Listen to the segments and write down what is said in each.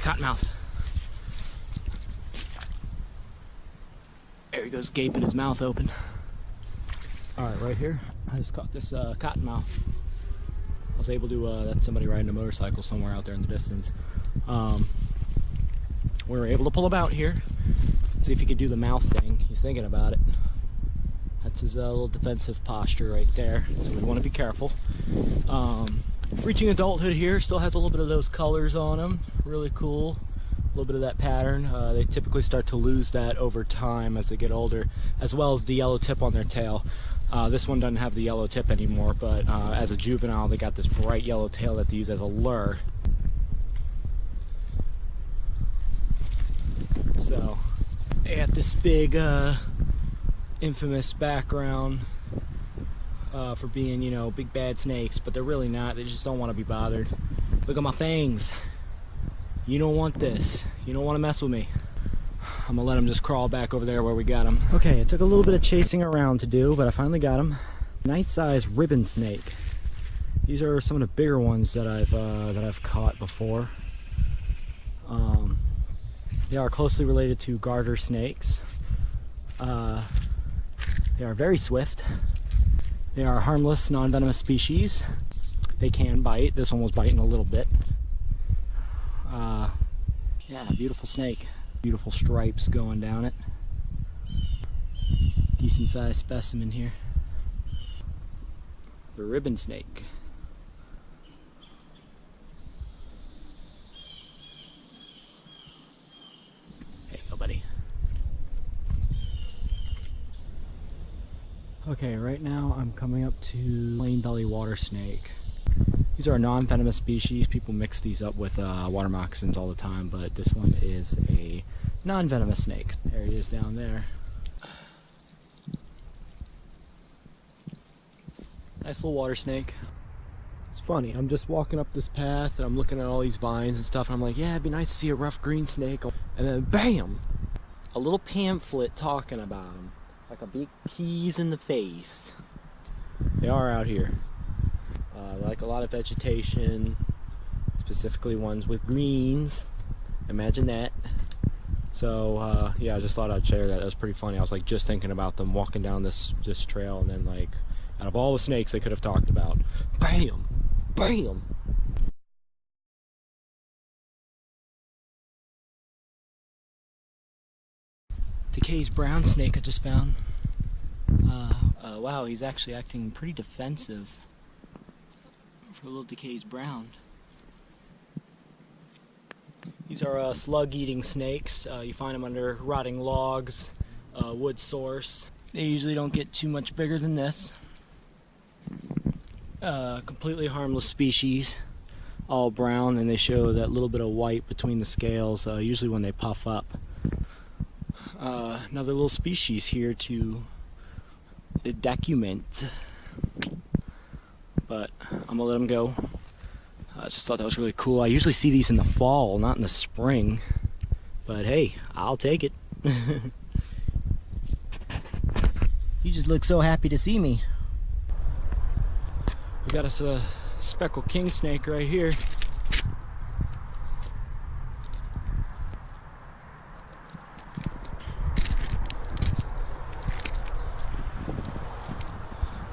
Cottonmouth. There he goes, gaping his mouth open. Alright, right here, I just caught this cottonmouth. I was able to, that's somebody riding a motorcycle somewhere out there in the distance. We were able to pull him out here, see if he could do the mouth thing. He's thinking about it. That's his little defensive posture right there, so we want to be careful. Reaching adulthood here, still has a little bit of those colors on him, really cool. A little bit of that pattern. They typically start to lose that over time as they get older, as well as the yellow tip on their tail. This one doesn't have the yellow tip anymore, but as a juvenile they got this bright yellow tail that they use as a lure. So they got this big infamous background for being, you know, big bad snakes, but they're really not. They just don't want to be bothered. Look at my fangs. You don't want this. You don't want to mess with me. I'm gonna let him just crawl back over there where we got him. Okay, it took a little bit of chasing around to do, but I finally got him. Nice sized ribbon snake. These are some of the bigger ones that I've caught before. They are closely related to garter snakes. They are very swift. They are harmless, non-venomous species. They can bite. This one was biting a little bit. Yeah, beautiful snake. Beautiful stripes going down it. Decent sized specimen here. The ribbon snake. Hey, go buddy. Okay, right now I'm coming up to plain belly water snake. These are a non-venomous species. People mix these up with water moccasins all the time, but this one is a non-venomous snake. There he is down there. Nice little water snake. It's funny, I'm just walking up this path and I'm looking at all these vines and stuff, and I'm like, yeah, it'd be nice to see a rough green snake. And then BAM! A little pamphlet talking about them. Like a big tease in the face. They are out here. Like a lot of vegetation, specifically ones with greens. Imagine that. So yeah, I just thought I'd share that. That was pretty funny. I was like just thinking about them walking down this trail, and then like out of all the snakes they could have talked about, BAM! BAM! DeKay's brown snake I just found. Wow, he's actually acting pretty defensive for a little DeKay's brown. These are slug-eating snakes. You find them under rotting logs, wood source. They usually don't get too much bigger than this. Completely harmless species, all brown, and they show that little bit of white between the scales, usually when they puff up. Another little species here to document, but I'm gonna let them go. I just thought that was really cool. I usually see these in the fall, not in the spring, but hey, I'll take it. You just look so happy to see me. We got us a speckled king snake right here.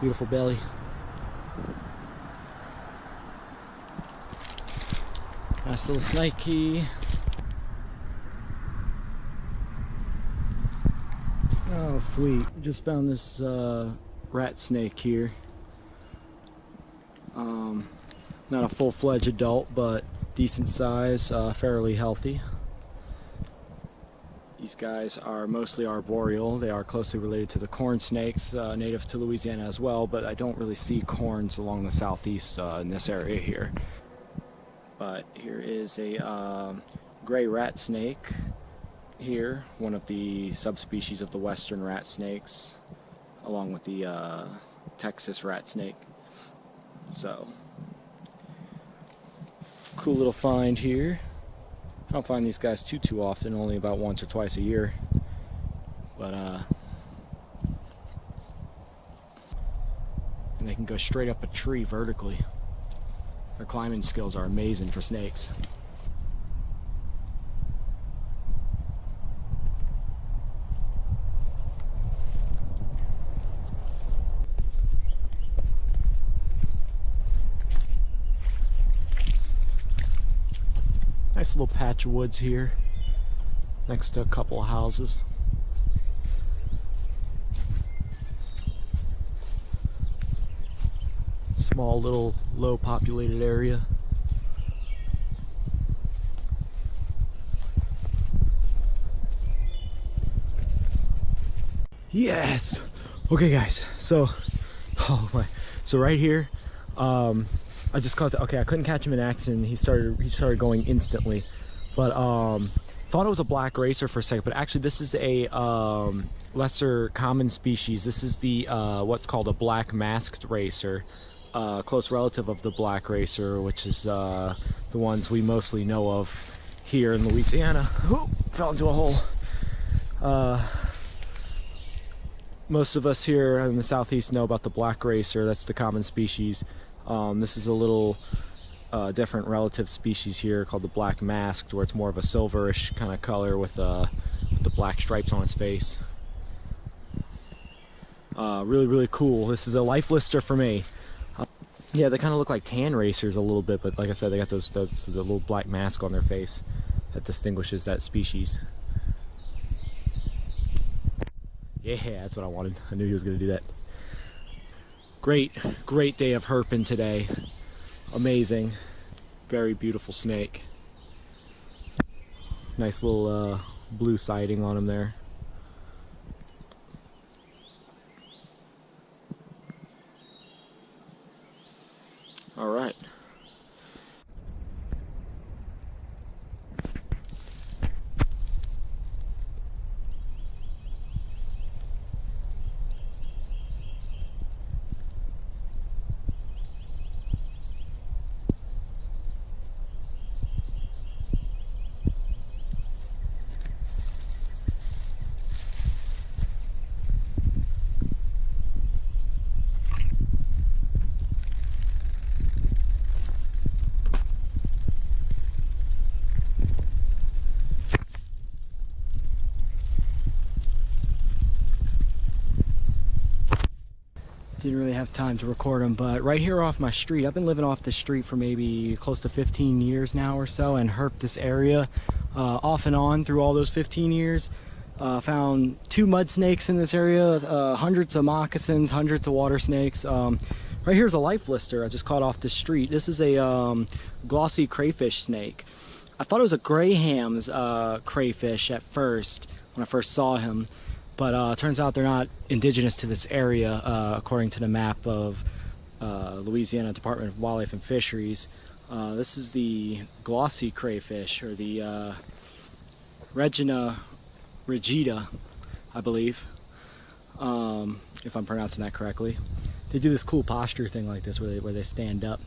Beautiful belly. Nice little snakey. Oh, sweet. Just found this rat snake here. Not a full-fledged adult, but decent size, fairly healthy. These guys are mostly arboreal. They are closely related to the corn snakes, native to Louisiana as well, but I don't really see corns along the southeast in this area here. But here is a gray rat snake here, one of the subspecies of the western rat snakes, along with the Texas rat snake. So, cool little find here. I don't find these guys too often, only about once or twice a year. But and they can go straight up a tree vertically. Their climbing skills are amazing for snakes. Nice little patch of woods here next to a couple of houses. Small little low populated area. Yes. Okay guys, so oh my, so right here I just caught okay, I couldn't catch him in action. He started going instantly, but thought it was a black racer for a second, but actually this is a lesser common species. This is the what's called a black masked racer, close relative of the black racer, which is the ones we mostly know of here in Louisiana. Ooh, fell into a hole. Most of us here in the southeast know about the black racer. That's the common species. This is a little different relative species here called the black masked, where it's more of a silverish kind of color with the black stripes on its face. Really cool. This is a life lister for me. Yeah, they kind of look like tan racers a little bit, but like I said, they got the little black mask on their face that distinguishes that species. Yeah, that's what I wanted. I knew he was going to do that. Great day of herping today. Amazing. Very beautiful snake. Nice little blue siding on him there. All right. Didn't really have time to record them, but right here off my street, I've been living off the street for maybe close to 15 years now or so, and herped this area off and on through all those 15 years. Found 2 mud snakes in this area, hundreds of moccasins, hundreds of water snakes. Right here's a life lister I just caught off the street. This is a glossy crayfish snake. I thought it was a Graham's crayfish at first when I first saw him. But turns out they're not indigenous to this area, according to the map of Louisiana Department of Wildlife and Fisheries. This is the glossy crayfish, or the Regina rigida, I believe, if I'm pronouncing that correctly. They do this cool posture thing like this, where they stand up.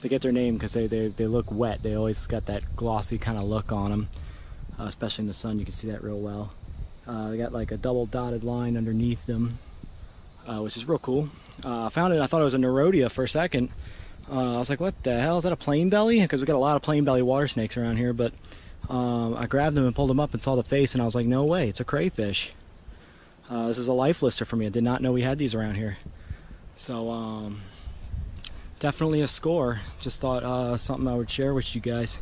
They get their name because they look wet. They always got that glossy kind of look on them, especially in the sun. You can see that real well. They got like a double dotted line underneath them, which is real cool. I found it, I thought it was a Nerodia for a second. I was like, what the hell, is that a plain belly? Because we got a lot of plain belly water snakes around here, but I grabbed them and pulled them up and saw the face, and I was like, no way, it's a crayfish. This is a life lister for me. I did not know we had these around here. So definitely a score. Just thought something I would share with you guys.